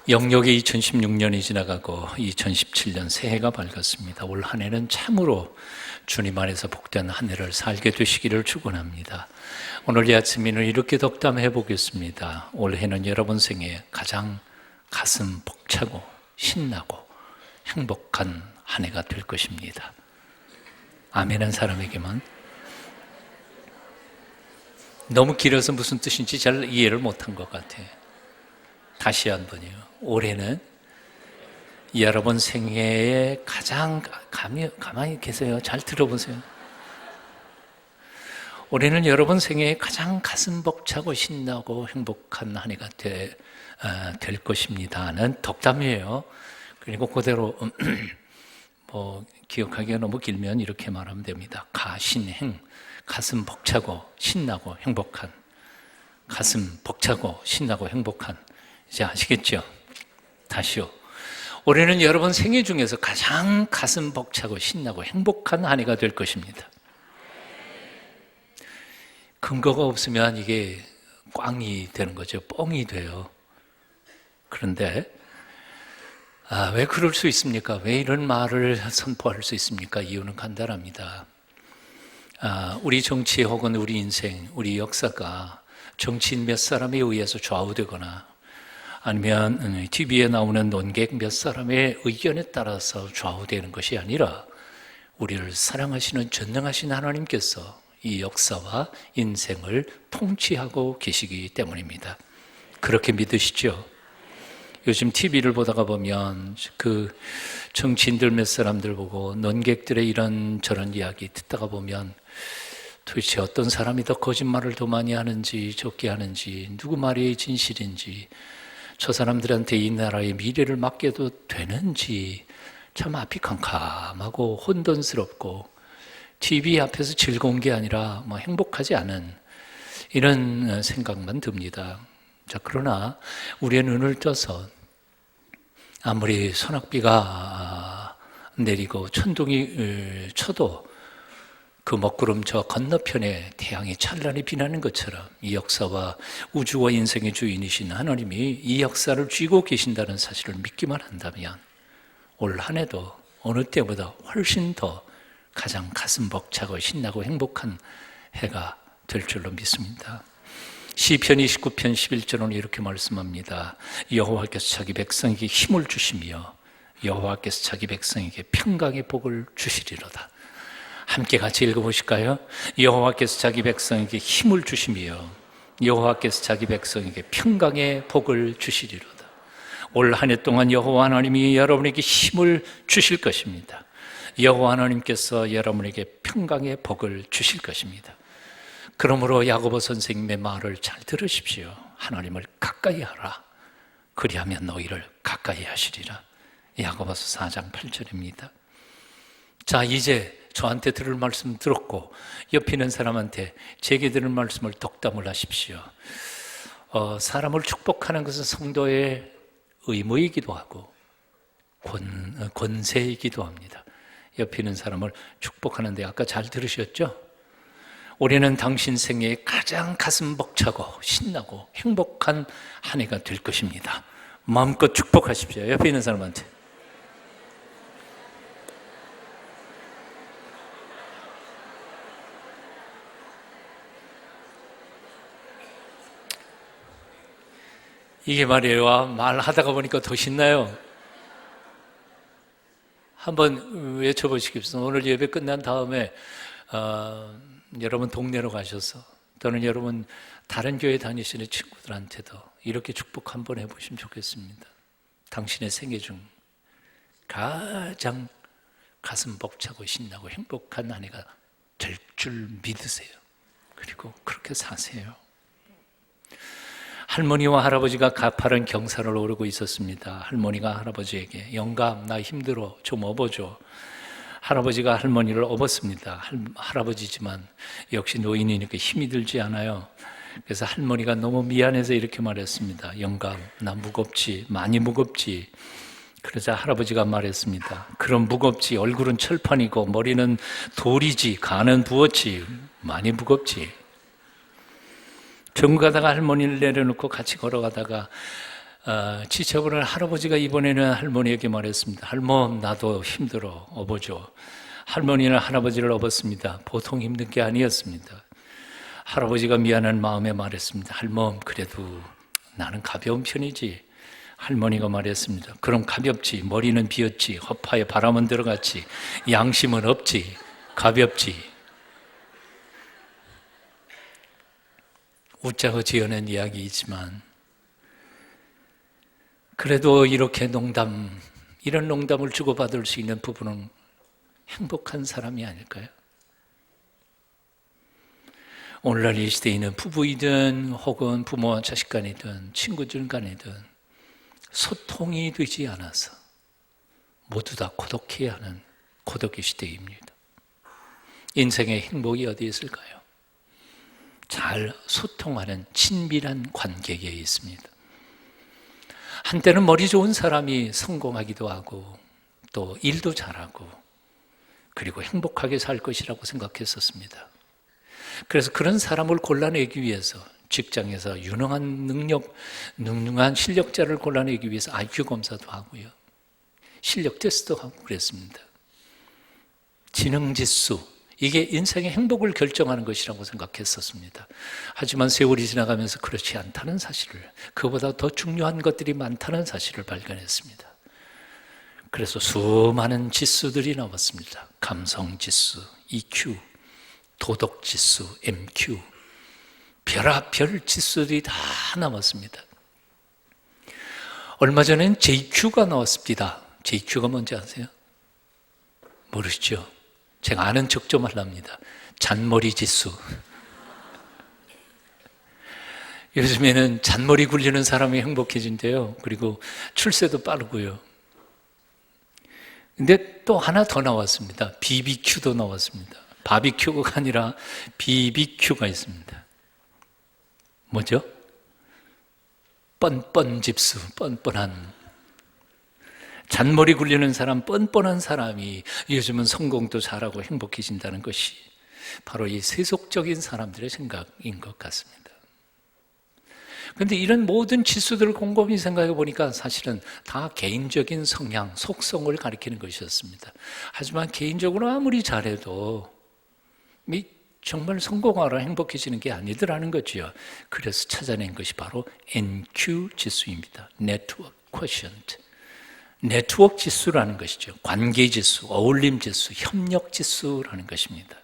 영역의 2016년이 지나가고 2017년 새해가 밝았습니다. 올 한 해는 참으로 주님 안에서 복된 한 해를 살게 되시기를 축원합니다. 오늘 이 아침에는 이렇게 덕담해 보겠습니다. 올해는 여러분 생에 가장 가슴 벅차고 신나고 행복한 한 해가 될 것입니다. 아멘한 사람에게만. 너무 길어서 무슨 뜻인지 잘 이해를 못한 것 같아요. 다시 한번요. 올해는 여러분 생애에 가장 가만히 계세요. 잘 들어보세요. 올해는 여러분 생애에 가장 가슴 벅차고 신나고 행복한 한 해가 될 것입니다는 덕담이에요. 그리고 그대로 기억하기가 너무 길면 이렇게 말하면 됩니다. 가신행, 가슴 벅차고 신나고 행복한, 가슴 벅차고 신나고 행복한. 이제 아시겠죠? 다시요. 올해는 여러분 생애 중에서 가장 가슴 벅차고 신나고 행복한 한 해가 될 것입니다. 근거가 없으면 이게 꽝이 되는 거죠. 뻥이 돼요. 그런데 왜 그럴 수 있습니까? 왜 이런 말을 선포할 수 있습니까? 이유는 간단합니다. 우리 정치 혹은 우리 인생, 우리 역사가 정치인 몇 사람에 의해서 좌우되거나 아니면 TV에 나오는 논객 몇 사람의 의견에 따라서 좌우되는 것이 아니라 우리를 사랑하시는 전능하신 하나님께서 이 역사와 인생을 통치하고 계시기 때문입니다. 그렇게 믿으시죠? 요즘 TV를 보다가 보면 그 정치인들 몇 사람들 보고 논객들의 이런저런 이야기 듣다가 보면 도대체 어떤 사람이 더 거짓말을 더 많이 하는지 적게 하는지 누구 말이 진실인지 저 사람들한테 이 나라의 미래를 맡겨도 되는지 참 앞이 캄캄하고 혼돈스럽고 TV 앞에서 즐거운 게 아니라 행복하지 않은 이런 생각만 듭니다. 자, 그러나 우리의 눈을 떠서 아무리 소낙비가 내리고 천둥이 쳐도 그 먹구름 저 건너편에 태양이 찬란히 빛나는 것처럼 이 역사와 우주와 인생의 주인이신 하나님이 이 역사를 쥐고 계신다는 사실을 믿기만 한다면 올 한 해도 어느 때보다 훨씬 더 가장 가슴 벅차고 신나고 행복한 해가 될 줄로 믿습니다. 시편 29편 11절은 이렇게 말씀합니다. 여호와께서 자기 백성에게 힘을 주시며 여호와께서 자기 백성에게 평강의 복을 주시리로다. 함께 같이 읽어보실까요? 여호와께서 자기 백성에게 힘을 주시며 여호와께서 자기 백성에게 평강의 복을 주시리로다. 올 한 해 동안 여호와 하나님이 여러분에게 힘을 주실 것입니다. 여호와 하나님께서 여러분에게 평강의 복을 주실 것입니다. 그러므로 야고보 선생님의 말을 잘 들으십시오. 하나님을 가까이 하라. 그리하면 너희를 가까이 하시리라. 야고보서 4장 8절입니다. 자, 이제 저한테 들을 말씀 들었고 옆에 있는 사람한테 제게 들을 말씀을 덕담을 하십시오. 사람을 축복하는 것은 성도의 의무이기도 하고 권세이기도 합니다. 옆에 있는 사람을 축복하는데 아까 잘 들으셨죠? 올해는 당신 생애에 가장 가슴 벅차고 신나고 행복한 한 해가 될 것입니다. 마음껏 축복하십시오. 옆에 있는 사람한테. 이게 말이에요. 말하다가 보니까 더 신나요. 한번 외쳐보시겠습니다. 오늘 예배 끝난 다음에 여러분 동네로 가셔서 또는 여러분 다른 교회 다니시는 친구들한테도 이렇게 축복 한번 해보시면 좋겠습니다. 당신의 생애 중 가장 가슴 벅차고 신나고 행복한 한 해가 될 줄 믿으세요. 그리고 그렇게 사세요. 할머니와 할아버지가 가파른 경사를 오르고 있었습니다. 할머니가 할아버지에게 영감 나 힘들어 좀 업어줘. 할아버지가 할머니를 업었습니다. 할아버지지만 역시 노인이니까 힘이 들지 않아요. 그래서 할머니가 너무 미안해서 이렇게 말했습니다. 영감 나 무겁지 많이 무겁지. 그러자 할아버지가 말했습니다. 그럼 무겁지. 얼굴은 철판이고 머리는 돌이지. 간은 부었지. 많이 무겁지. 정 가다가 할머니를 내려놓고 같이 걸어가다가 지쳐버린 할아버지가 이번에는 할머니에게 말했습니다. 할멈, 나도 힘들어, 업어줘. 할머니는 할아버지를 업었습니다. 보통 힘든 게 아니었습니다. 할아버지가 미안한 마음에 말했습니다. 할멈, 그래도 나는 가벼운 편이지. 할머니가 말했습니다. 그럼 가볍지. 머리는 비었지. 허파에 바람은 들어갔지. 양심은 없지. 가볍지. 웃자고 지어낸 이야기이지만 그래도 이렇게 이런 농담을 주고받을 수 있는 부부는 행복한 사람이 아닐까요? 오늘날 이 시대에 있는 부부이든 혹은 부모와 자식 간이든 친구들 간이든 소통이 되지 않아서 모두 다 고독해야 하는 고독의 시대입니다. 인생의 행복이 어디에 있을까요? 잘 소통하는 친밀한 관계에 있습니다. 한때는 머리 좋은 사람이 성공하기도 하고 또 일도 잘하고 그리고 행복하게 살 것이라고 생각했었습니다. 그래서 그런 사람을 골라내기 위해서 직장에서 유능한 실력자를 골라내기 위해서 IQ 검사도 하고요. 실력 테스트도 하고 그랬습니다. 지능지수, 이게 인생의 행복을 결정하는 것이라고 생각했었습니다. 하지만 세월이 지나가면서 그렇지 않다는 사실을, 그보다 더 중요한 것들이 많다는 사실을 발견했습니다. 그래서 수많은 지수들이 나왔습니다. 감성지수, EQ, 도덕지수, MQ, 별의별 지수들이 다 나왔습니다. 얼마 전엔 JQ가 나왔습니다. JQ가 뭔지 아세요? 모르시죠? 제가 아는 척 좀 하랍니다. 잔머리 지수. 요즘에는 잔머리 굴리는 사람이 행복해진대요. 그리고 출세도 빠르고요. 근데 또 하나 더 나왔습니다. BBQ도 나왔습니다. 바비큐가 아니라 BBQ가 있습니다. 뭐죠? 뻔뻔 집수, 뻔뻔한. 잔머리 굴리는 사람, 뻔뻔한 사람이 요즘은 성공도 잘하고 행복해진다는 것이 바로 이 세속적인 사람들의 생각인 것 같습니다. 그런데 이런 모든 지수들을 곰곰이 생각해 보니까 사실은 다 개인적인 성향, 속성을 가리키는 것이었습니다. 하지만 개인적으로 아무리 잘해도 정말 성공하라 행복해지는 게 아니더라는 거죠. 그래서 찾아낸 것이 바로 NQ 지수입니다. Network Quotient. 네트워크 지수라는 것이죠. 관계 지수, 어울림 지수, 협력 지수라는 것입니다.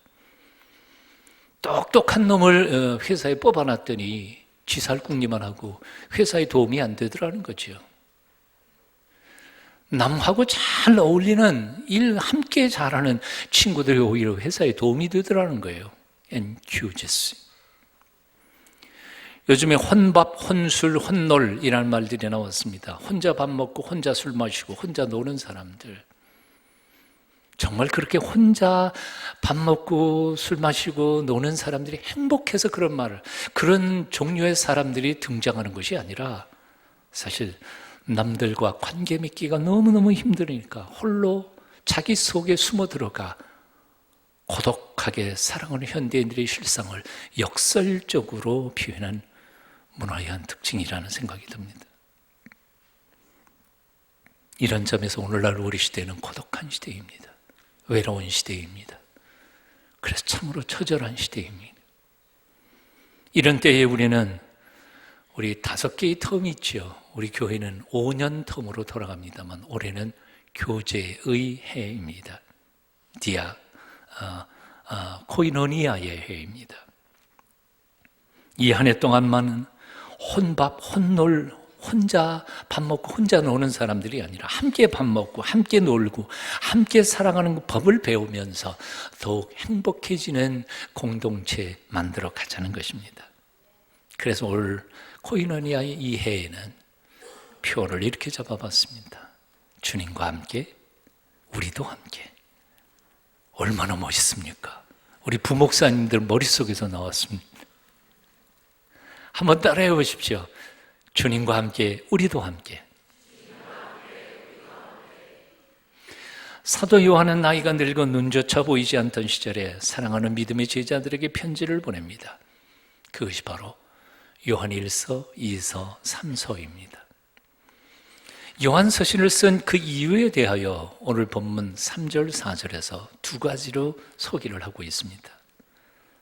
똑똑한 놈을 회사에 뽑아놨더니 쥐살궁리만 하고 회사에 도움이 안 되더라는 거죠. 남하고 잘 어울리는 일 함께 잘하는 친구들이 오히려 회사에 도움이 되더라는 거예요. NQ 지수. 요즘에 혼밥, 혼술, 혼놀이라는 말들이 나왔습니다. 혼자 밥 먹고 혼자 술 마시고 혼자 노는 사람들. 정말 그렇게 혼자 밥 먹고 술 마시고 노는 사람들이 행복해서 그런 종류의 사람들이 등장하는 것이 아니라 사실 남들과 관계 맺기가 너무너무 힘드니까 홀로 자기 속에 숨어 들어가 고독하게 살아가는 현대인들의 실상을 역설적으로 표현한 문화의 한 특징이라는 생각이 듭니다. 이런 점에서 오늘날 우리 시대는 고독한 시대입니다. 외로운 시대입니다. 그래서 참으로 처절한 시대입니다. 이런 때에 우리 5개의 텀이 있죠. 우리 교회는 5년 텀으로 돌아갑니다만 올해는 교제의 해입니다. 코이노니아의 해입니다. 이 한 해 동안만은 혼밥, 혼놀, 혼자 밥 먹고 혼자 노는 사람들이 아니라 함께 밥 먹고 함께 놀고 함께 살아가는 법을 배우면서 더욱 행복해지는 공동체 만들어 가자는 것입니다. 그래서 올 코이노니아의 이 해에는 표를 이렇게 잡아봤습니다. 주님과 함께, 우리도 함께. 얼마나 멋있습니까? 우리 부목사님들 머릿속에서 나왔습니다. 한번 따라해 보십시오. 주님과 함께, 우리도 함께. 사도 요한은 나이가 늙어 눈조차 보이지 않던 시절에 사랑하는 믿음의 제자들에게 편지를 보냅니다. 그것이 바로 요한 1서, 2서, 3서입니다. 요한 서신을 쓴 그 이유에 대하여 오늘 본문 3절, 4절에서 두 가지로 소개를 하고 있습니다.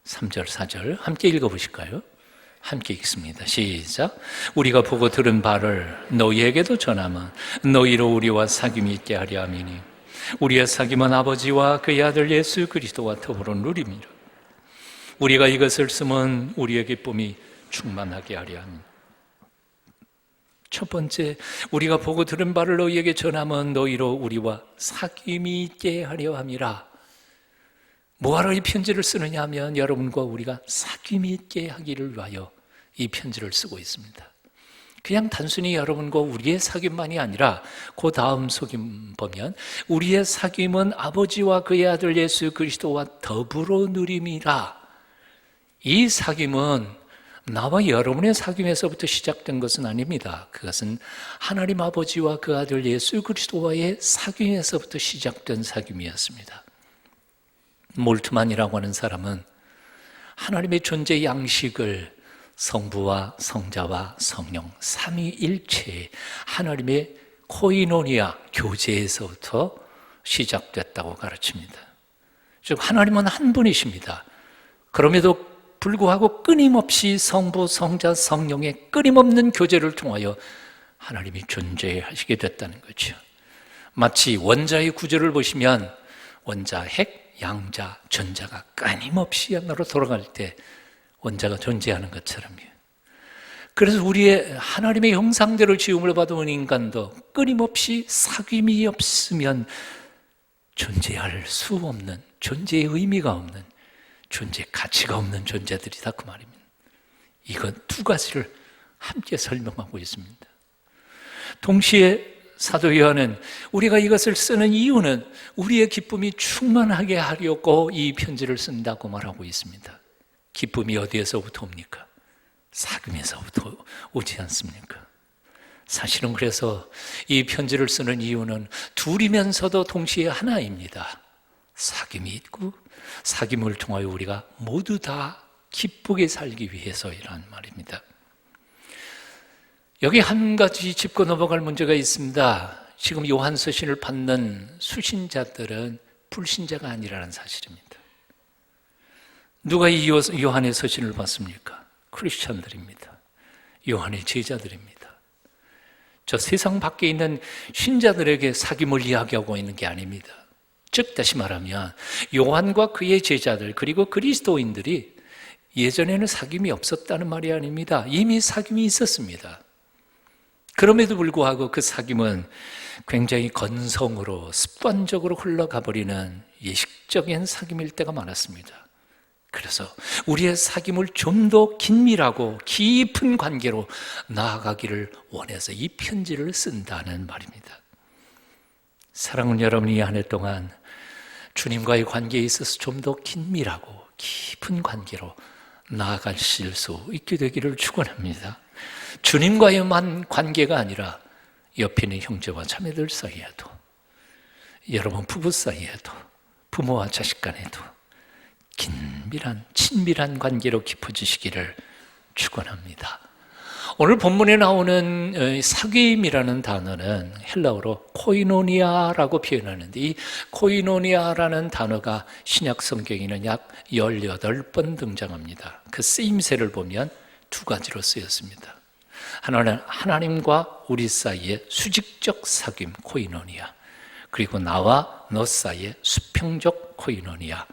3절, 4절 함께 읽어보실까요? 함께 읽습니다. 시작. 우리가 보고 들은 바를 너희에게도 전하면 너희로 우리와 사귐이 있게 하려 함이니 우리의 사귐은 아버지와 그의 아들 예수 그리스도와 더불어 누림이라. 우리가 이것을 쓰면 우리의 기쁨이 충만하게 하려 함이니. 첫 번째, 우리가 보고 들은 바를 너희에게 전하면 너희로 우리와 사귐이 있게 하려 함이라. 뭐하러 이 편지를 쓰느냐 하면 여러분과 우리가 사귐이 있게 하기를 위하여 이 편지를 쓰고 있습니다. 그냥 단순히 여러분과 우리의 사귐만이 아니라 그 다음 속임 보면 우리의 사귐은 아버지와 그의 아들 예수 그리스도와 더불어 누림이라. 이 사귐은 나와 여러분의 사귐에서부터 시작된 것은 아닙니다. 그것은 하나님 아버지와 그 아들 예수 그리스도와의 사귐에서부터 시작된 사귐이었습니다. 몰트만이라고 하는 사람은 하나님의 존재 양식을 성부와 성자와 성령 삼위일체의 하나님의 코이노니아 교제에서부터 시작됐다고 가르칩니다. 즉 하나님은 한 분이십니다. 그럼에도 불구하고 끊임없이 성부, 성자, 성령의 끊임없는 교제를 통하여 하나님이 존재하시게 됐다는 거죠. 마치 원자의 구조를 보시면 원자, 핵, 양자, 전자가 끊임없이 하나로 돌아갈 때 원자가 존재하는 것처럼요. 그래서 우리의 하나님의 형상대로 지음을 받은 인간도 끊임없이 사귐이 없으면 존재할 수 없는, 존재의 의미가 없는, 존재 가치가 없는 존재들이다 그 말입니다. 이건 두 가지를 함께 설명하고 있습니다. 동시에 사도 요한은 우리가 이것을 쓰는 이유는 우리의 기쁨이 충만하게 하려고 이 편지를 쓴다고 말하고 있습니다. 기쁨이 어디에서부터 옵니까? 사귐에서부터 오지 않습니까? 사실은 그래서 이 편지를 쓰는 이유는 둘이면서도 동시에 하나입니다. 사귐이 있고 사귐을 통하여 우리가 모두 다 기쁘게 살기 위해서이란 말입니다. 여기 한 가지 짚고 넘어갈 문제가 있습니다. 지금 요한 서신을 받는 수신자들은 불신자가 아니라는 사실입니다. 누가 이 요한의 서신을 받습니까? 크리스천들입니다. 요한의 제자들입니다. 저 세상 밖에 있는 신자들에게 사귐을 이야기하고 있는 게 아닙니다. 즉 다시 말하면 요한과 그의 제자들 그리고 그리스도인들이 예전에는 사귐이 없었다는 말이 아닙니다. 이미 사귐이 있었습니다. 그럼에도 불구하고 그 사귐은 굉장히 건성으로 습관적으로 흘러가 버리는 예식적인 사귐일 때가 많았습니다. 그래서 우리의 사귐을 좀 더 긴밀하고 깊은 관계로 나아가기를 원해서 이 편지를 쓴다는 말입니다. 사랑하는 여러분이 한 해 동안 주님과의 관계에 있어서 좀 더 긴밀하고 깊은 관계로 나아가실 수 있게 되기를 축원합니다. 주님과의만 관계가 아니라 옆에 있는 형제와 자매들 사이에도, 여러분 부부 사이에도, 부모와 자식 간에도 긴밀한 친밀한 관계로 깊어지시기를 축원합니다. 오늘 본문에 나오는 사귐이라는 단어는 헬라어로 코이노니아라고 표현하는데 이 코이노니아라는 단어가 신약 성경에는 약 18번 등장합니다. 그 쓰임새를 보면 두 가지로 쓰였습니다. 하나는 하나님과 우리 사이의 수직적 사귐 코이노니아, 그리고 나와 너 사이의 수평적 코이노니아,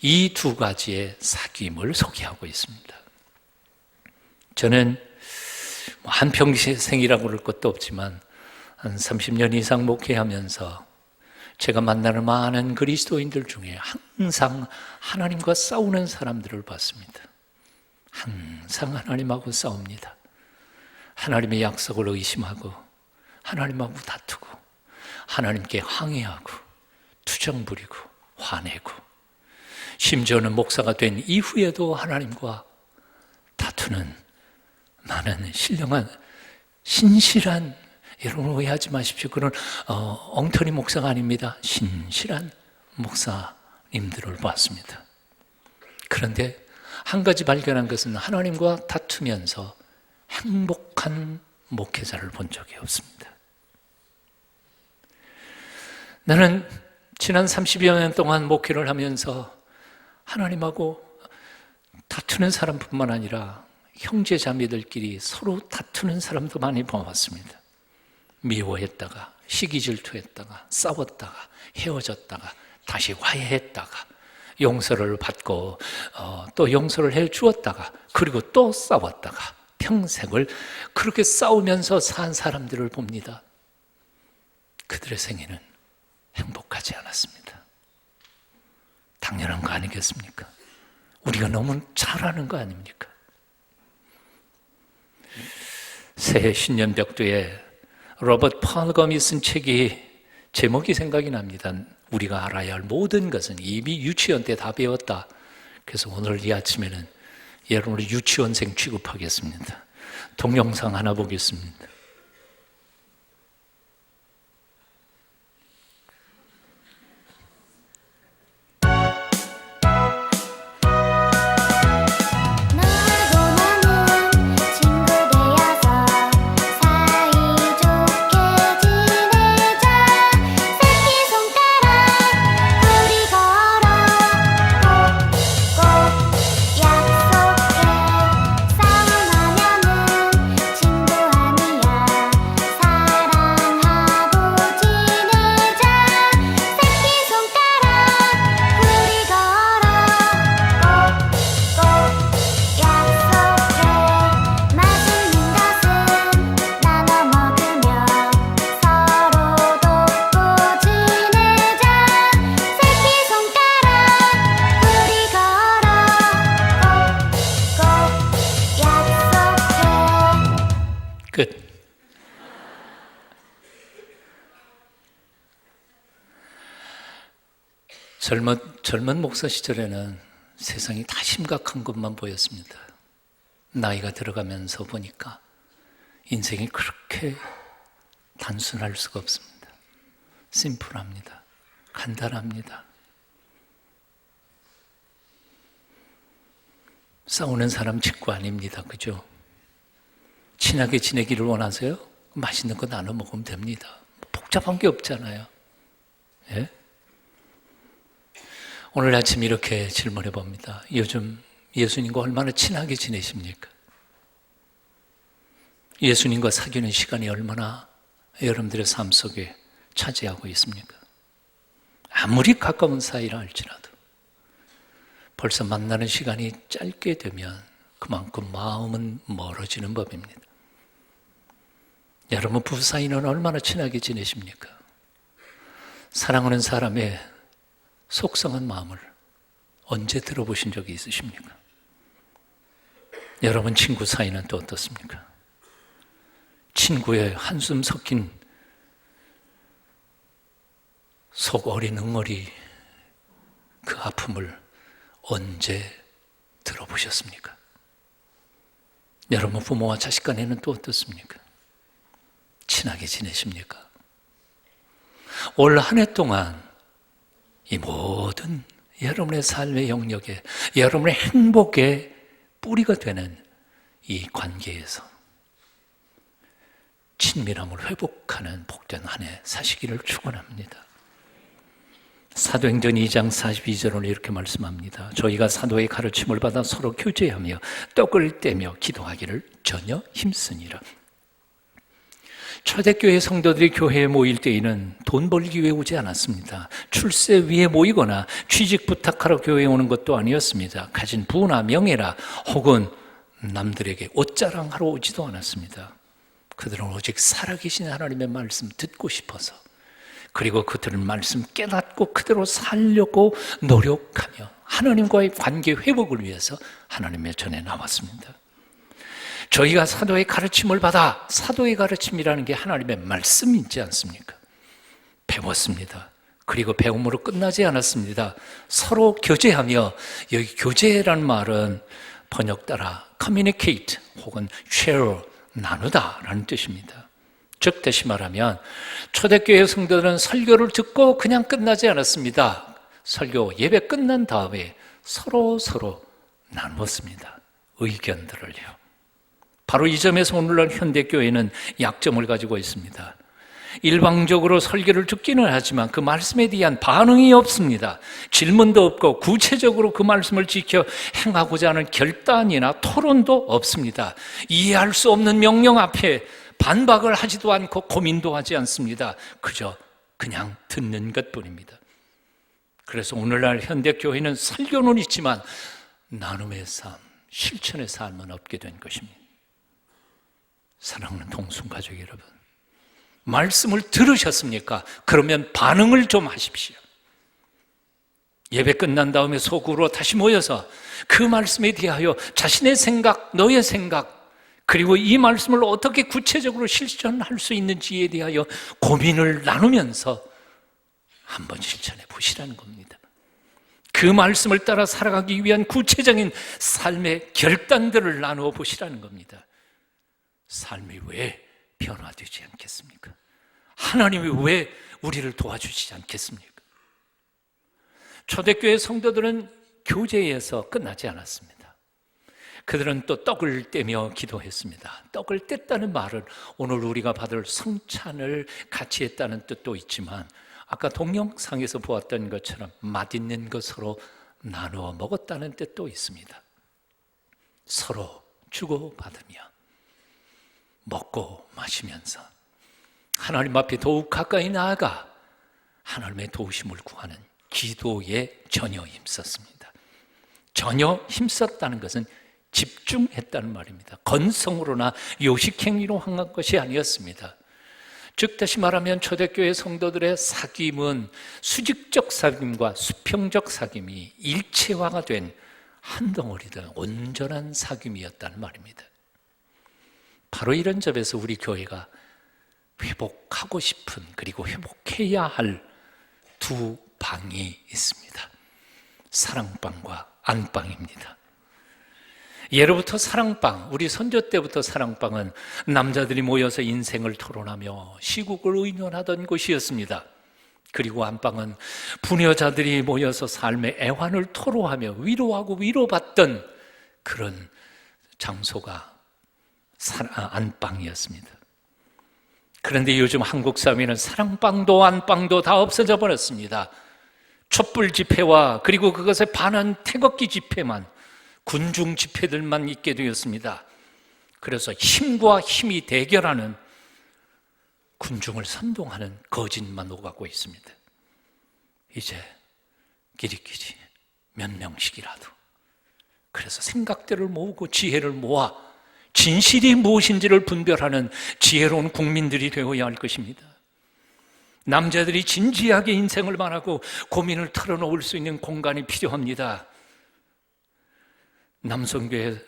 이 두 가지의 사귐을 소개하고 있습니다. 저는 한평생이라고 그럴 것도 없지만 한 30년 이상 목회하면서 제가 만나는 많은 그리스도인들 중에 항상 하나님과 싸우는 사람들을 봤습니다. 항상 하나님하고 싸웁니다. 하나님의 약속을 의심하고 하나님하고 다투고 하나님께 항의하고 투정 부리고 화내고 심지어는 목사가 된 이후에도 하나님과 다투는 많은 신령한 신실한, 여러분 오해하지 마십시오. 그런 엉터리 목사가 아닙니다. 신실한 목사님들을 봤습니다. 그런데 한 가지 발견한 것은 하나님과 다투면서 행복한 목회자를 본 적이 없습니다. 나는 지난 30여 년 동안 목회를 하면서 하나님하고 다투는 사람뿐만 아니라 형제 자매들끼리 서로 다투는 사람도 많이 봐왔습니다. 미워했다가 시기 질투했다가 싸웠다가 헤어졌다가 다시 화해했다가 용서를 받고 또 용서를 해 주었다가 그리고 또 싸웠다가 평생을 그렇게 싸우면서 산 사람들을 봅니다. 그들의 생애는 행복하지 않았습니다. 당연한 거 아니겠습니까? 우리가 너무 잘하는 거 아닙니까? 새해 신년벽두에 로버트 팔검이 쓴 책이 제목이 생각이 납니다. 우리가 알아야 할 모든 것은 이미 유치원 때 다 배웠다. 그래서 오늘 이 아침에는 여러분을 유치원생 취급하겠습니다. 동영상 하나 보겠습니다. 끝. 젊은 목사 시절에는 세상이 다 심각한 것만 보였습니다. 나이가 들어가면서 보니까 인생이 그렇게 단순할 수가 없습니다. 심플합니다. 간단합니다. 싸우는 사람 직구 아닙니다. 그죠? 친하게 지내기를 원하세요? 맛있는 거 나눠 먹으면 됩니다. 복잡한 게 없잖아요. 예? 오늘 아침 이렇게 질문해 봅니다. 요즘 예수님과 얼마나 친하게 지내십니까? 예수님과 사귀는 시간이 얼마나 여러분들의 삶 속에 차지하고 있습니까? 아무리 가까운 사이라 할지라도 벌써 만나는 시간이 짧게 되면 그만큼 마음은 멀어지는 법입니다. 여러분 부부 사이는 얼마나 친하게 지내십니까? 사랑하는 사람의 속상한 마음을 언제 들어보신 적이 있으십니까? 여러분 친구 사이는 또 어떻습니까? 친구의 한숨 섞인 속 어린 응어리 그 아픔을 언제 들어보셨습니까? 여러분 부모와 자식 간에는 또 어떻습니까? 친하게 지내십니까? 올 한 해 동안 이 모든 여러분의 삶의 영역에 여러분의 행복의 뿌리가 되는 이 관계에서 친밀함을 회복하는 복된 한 해 사시기를 축원합니다. 사도행전 2장 42절을 이렇게 말씀합니다. 저희가 사도의 가르침을 받아 서로 교제하며 떡을 떼며 기도하기를 전혀 힘쓰니라. 초대교회 성도들이 교회에 모일 때에는 돈 벌기 위해 오지 않았습니다. 출세 위해 모이거나 취직 부탁하러 교회에 오는 것도 아니었습니다. 가진 부나 명예나 혹은 남들에게 옷자랑하러 오지도 않았습니다. 그들은 오직 살아계신 하나님의 말씀 듣고 싶어서, 그리고 그들은 말씀 깨닫고 그대로 살려고 노력하며 하나님과의 관계 회복을 위해서 하나님의 전에 나왔습니다. 저희가 사도의 가르침을 받아, 사도의 가르침이라는 게 하나님의 말씀이지 않습니까? 배웠습니다. 그리고 배움으로 끝나지 않았습니다. 서로 교제하며, 여기 교제라는 말은 번역 따라 communicate 혹은 share, 나누다라는 뜻입니다. 즉 다시 말하면 초대교회 성도들은 설교를 듣고 그냥 끝나지 않았습니다. 설교 예배 끝난 다음에 서로 나누었습니다. 의견들을요. 바로 이 점에서 오늘날 현대교회는 약점을 가지고 있습니다. 일방적으로 설교를 듣기는 하지만 그 말씀에 대한 반응이 없습니다. 질문도 없고 구체적으로 그 말씀을 지켜 행하고자 하는 결단이나 토론도 없습니다. 이해할 수 없는 명령 앞에 반박을 하지도 않고 고민도 하지 않습니다. 그냥 듣는 것뿐입니다. 그래서 오늘날 현대교회는 설교는 있지만 나눔의 삶, 실천의 삶은 없게 된 것입니다. 사랑하는 동순가족 여러분, 말씀을 들으셨습니까? 그러면 반응을 좀 하십시오. 예배 끝난 다음에 소그룹으로 다시 모여서 그 말씀에 대하여 자신의 생각, 너의 생각, 그리고 이 말씀을 어떻게 구체적으로 실천할 수 있는지에 대하여 고민을 나누면서 한번 실천해 보시라는 겁니다. 그 말씀을 따라 살아가기 위한 구체적인 삶의 결단들을 나누어 보시라는 겁니다. 삶이 왜 변화되지 않겠습니까? 하나님이 왜 우리를 도와주시지 않겠습니까? 초대교회 성도들은 교제에서 끝나지 않았습니다. 그들은 또 떡을 떼며 기도했습니다. 떡을 뗐다는 말은 오늘 우리가 받을 성찬을 같이 했다는 뜻도 있지만 아까 동영상에서 보았던 것처럼 맛있는 것으로 나누어 먹었다는 뜻도 있습니다. 서로 주고받으며 먹고 마시면서 하나님 앞에 더욱 가까이 나아가 하나님의 도우심을 구하는 기도에 전혀 힘썼습니다. 전혀 힘썼다는 것은 집중했다는 말입니다. 건성으로나 요식행위로 행한 것이 아니었습니다. 즉 다시 말하면 초대교회 성도들의 사귐은 수직적 사귐과 수평적 사귐이 일체화가 된 한 덩어리된 온전한 사귐이었다는 말입니다. 바로 이런 점에서 우리 교회가 회복하고 싶은, 그리고 회복해야 할 두 방이 있습니다. 사랑방과 안방입니다. 예로부터 사랑방, 우리 선조 때부터 사랑방은 남자들이 모여서 인생을 토론하며 시국을 의논하던 곳이었습니다. 그리고 안방은 부녀자들이 모여서 삶의 애환을 토로하며 위로하고 위로받던 그런 장소가 안방이었습니다. 그런데 요즘 한국 사회는 사랑방도 안방도 다 없어져 버렸습니다. 촛불 집회와 그리고 그것에 반한 태극기 집회만, 군중 집회들만 있게 되었습니다. 그래서 힘과 힘이 대결하는, 군중을 선동하는 거짓만 오가고 있습니다. 이제 끼리끼리 몇 명씩이라도, 그래서 생각들을 모으고 지혜를 모아 진실이 무엇인지를 분별하는 지혜로운 국민들이 되어야 할 것입니다. 남자들이 진지하게 인생을 말하고 고민을 털어놓을 수 있는 공간이 필요합니다. 남성교회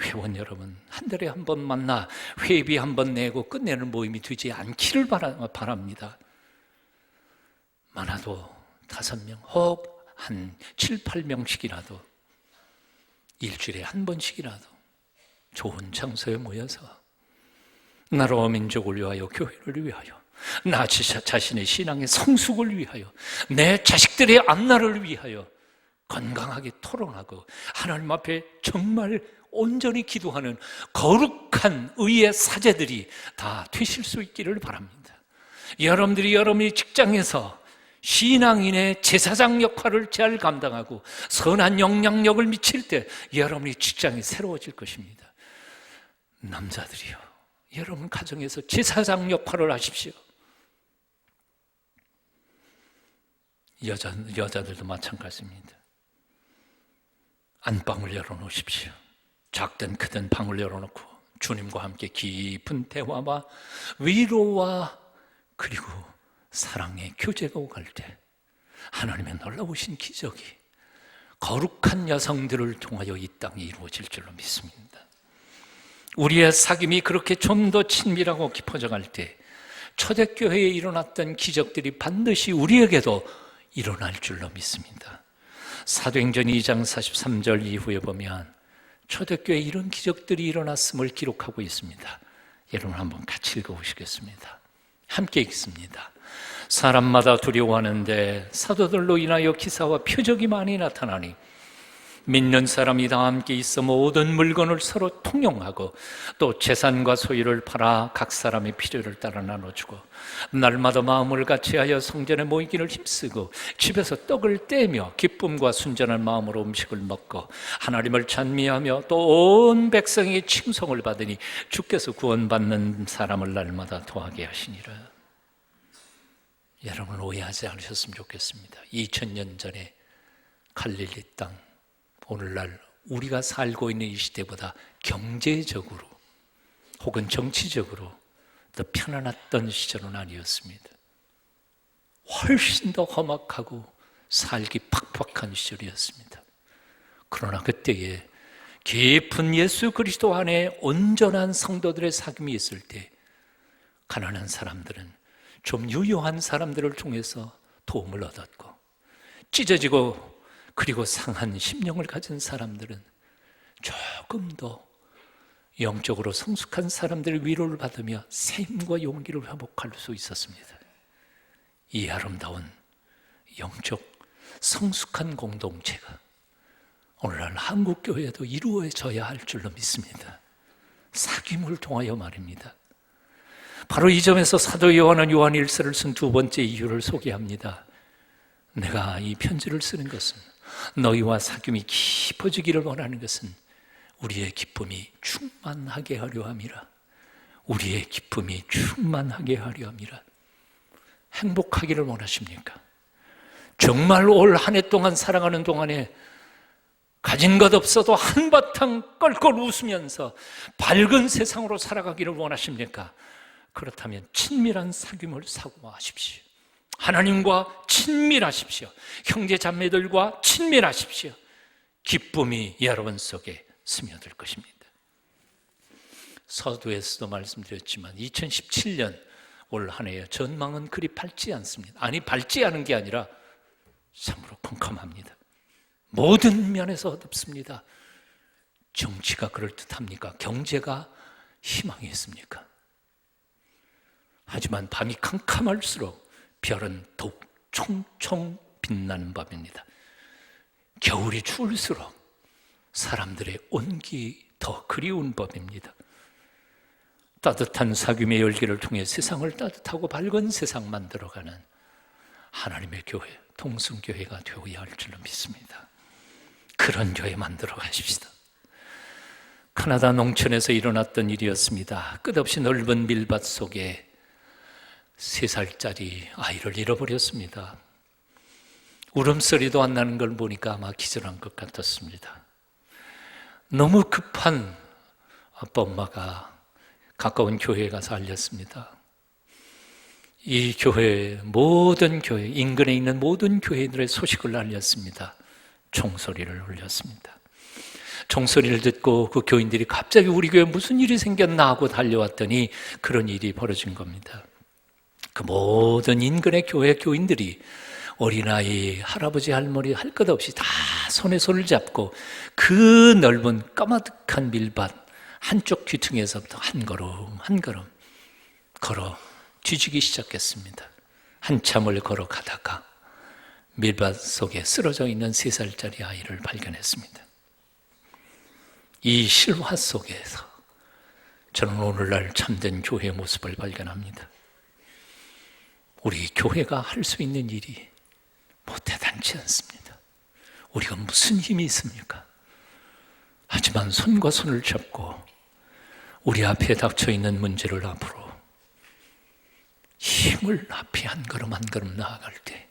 회원 여러분, 한 달에 한 번 만나 회비 한 번 내고 끝내는 모임이 되지 않기를 바랍니다. 많아도 5명, 혹 한 7, 8명씩이라도 일주일에 한 번씩이라도 좋은 장소에 모여서 나라와 민족을 위하여, 교회를 위하여, 나 자신의 신앙의 성숙을 위하여, 내 자식들의 앞날을 위하여 건강하게 토론하고 하나님 앞에 정말 온전히 기도하는 거룩한 의의 사제들이 다 되실 수 있기를 바랍니다. 여러분들이 여러분의 직장에서 신앙인의 제사장 역할을 잘 감당하고 선한 영향력을 미칠 때 여러분의 직장이 새로워질 것입니다. 남자들이요, 여러분 가정에서 제사장 역할을 하십시오. 여자들도 마찬가지입니다. 안방을 열어놓으십시오. 작든 크든 방을 열어놓고 주님과 함께 깊은 대화와 위로와 그리고 사랑의 교제가 오갈 때 하나님의 놀라우신 기적이 거룩한 여성들을 통하여 이 땅에 이루어질 줄로 믿습니다. 우리의 사귐이 그렇게 좀 더 친밀하고 깊어져 갈 때 초대교회에 일어났던 기적들이 반드시 우리에게도 일어날 줄로 믿습니다. 사도행전 2장 43절 이후에 보면 초대교회에 이런 기적들이 일어났음을 기록하고 있습니다. 여러분 한번 같이 읽어보시겠습니다. 함께 읽습니다. 사람마다 두려워하는데 사도들로 인하여 기사와 표적이 많이 나타나니 믿는 사람이 다 함께 있어 모든 물건을 서로 통용하고 또 재산과 소유를 팔아 각 사람의 필요를 따라 나눠주고 날마다 마음을 같이하여 성전에 모이기를 힘쓰고 집에서 떡을 떼며 기쁨과 순전한 마음으로 음식을 먹고 하나님을 찬미하며 또 온 백성에게 칭송을 받으니 주께서 구원받는 사람을 날마다 도하게 하시니라. 여러분, 오해하지 않으셨으면 좋겠습니다. 2000년 전에 갈릴리 땅, 오늘날 우리가 살고 있는 이 시대보다 경제적으로 혹은 정치적으로 더 편안했던 시절은 아니었습니다. 훨씬 더 험악하고 살기 팍팍한 시절이었습니다. 그러나 그때에 깊은 예수 그리스도 안에 온전한 성도들의 사귐이 있을 때 가난한 사람들은 좀 유효한 사람들을 통해서 도움을 얻었고, 찢어지고 그리고 상한 심령을 가진 사람들은 조금 더 영적으로 성숙한 사람들의 위로를 받으며 샘과 용기를 회복할 수 있었습니다. 이 아름다운 영적 성숙한 공동체가 오늘날 한국교회에도 이루어져야 할 줄로 믿습니다. 사귐을 통하여 말입니다. 바로 이 점에서 사도 요한은 요한일서를 쓴 두 번째 이유를 소개합니다. 내가 이 편지를 쓰는 것은 너희와 사귐이 깊어지기를 원하는 것은 우리의 기쁨이 충만하게 하려 함이라. 우리의 기쁨이 충만하게 하려 함이라. 행복하기를 원하십니까? 정말 올 한 해 동안 살아가는 동안에 가진 것 없어도 한바탕 껄껄 웃으면서 밝은 세상으로 살아가기를 원하십니까? 그렇다면 친밀한 사귐을 사고하십시오. 하나님과 친밀하십시오. 형제 자매들과 친밀하십시오. 기쁨이 여러분 속에 스며들 것입니다. 서두에서도 말씀드렸지만 2017년 올 한 해의 전망은 그리 밝지 않습니다. 아니, 밝지 않은 게 아니라 참으로 컴컴합니다. 모든 면에서 어둡습니다. 정치가 그럴듯합니까? 경제가 희망이 있습니까? 하지만 밤이 캄캄할수록 별은 더욱 총총 빛나는 밤입니다. 겨울이 추울수록 사람들의 온기 더 그리운 밤입니다. 따뜻한 사귐의 열기를 통해 세상을 따뜻하고 밝은 세상 만들어가는 하나님의 교회, 동성교회가 되어야 할 줄로 믿습니다. 그런 교회 만들어 가십시다. 캐나다 농촌에서 일어났던 일이었습니다. 끝없이 넓은 밀밭 속에 3살짜리 아이를 잃어버렸습니다. 울음소리도 안 나는 걸 보니까 아마 기절한 것 같았습니다. 너무 급한 아빠 엄마가 가까운 교회에 가서 알렸습니다. 이 교회, 모든 교회, 인근에 있는 모든 교회들의 소식을 알렸습니다. 총소리를 울렸습니다. 총소리를 듣고 그 교인들이 갑자기 우리 교회에 무슨 일이 생겼나 하고 달려왔더니 그런 일이 벌어진 겁니다. 그 모든 인근의 교회 교인들이 어린아이, 할아버지, 할머니 할 것 없이 다 손에 손을 잡고 그 넓은 까마득한 밀밭 한쪽 귀퉁이에서부터 한 걸음 한 걸음 걸어 뒤지기 시작했습니다. 한참을 걸어가다가 밀밭 속에 쓰러져 있는 3살짜리 아이를 발견했습니다. 이 실화 속에서 저는 오늘날 참된 교회의 모습을 발견합니다. 우리 교회가 할 수 있는 일이 뭐 대단치 않습니다. 우리가 무슨 힘이 있습니까? 하지만 손과 손을 잡고 우리 앞에 닥쳐 있는 문제를 앞으로 힘을 앞에 한 걸음 한 걸음 나아갈 때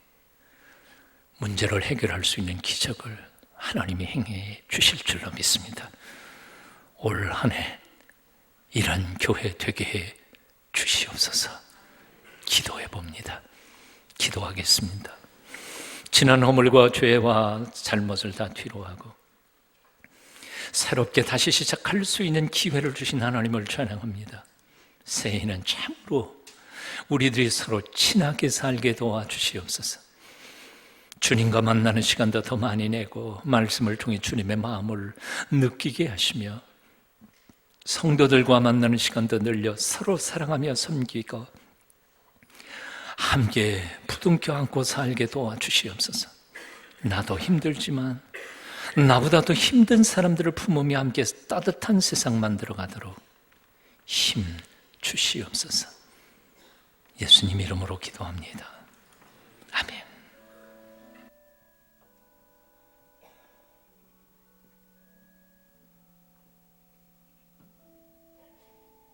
문제를 해결할 수 있는 기적을 하나님이 행해 주실 줄로 믿습니다. 올 한 해 이런 교회 되게 해 주시옵소서. 기도해 봅니다. 기도하겠습니다. 지난 허물과 죄와 잘못을 다 뒤로하고 새롭게 다시 시작할 수 있는 기회를 주신 하나님을 찬양합니다. 새해에는 참으로 우리들이 서로 친하게 살게 도와주시옵소서. 주님과 만나는 시간도 더 많이 내고 말씀을 통해 주님의 마음을 느끼게 하시며 성도들과 만나는 시간도 늘려 서로 사랑하며 섬기고 함께 부둥켜 안고 살게 도와주시옵소서. 나도 힘들지만 나보다도 힘든 사람들을 품으며 함께 따뜻한 세상 만들어가도록 힘 주시옵소서. 예수님 이름으로 기도합니다.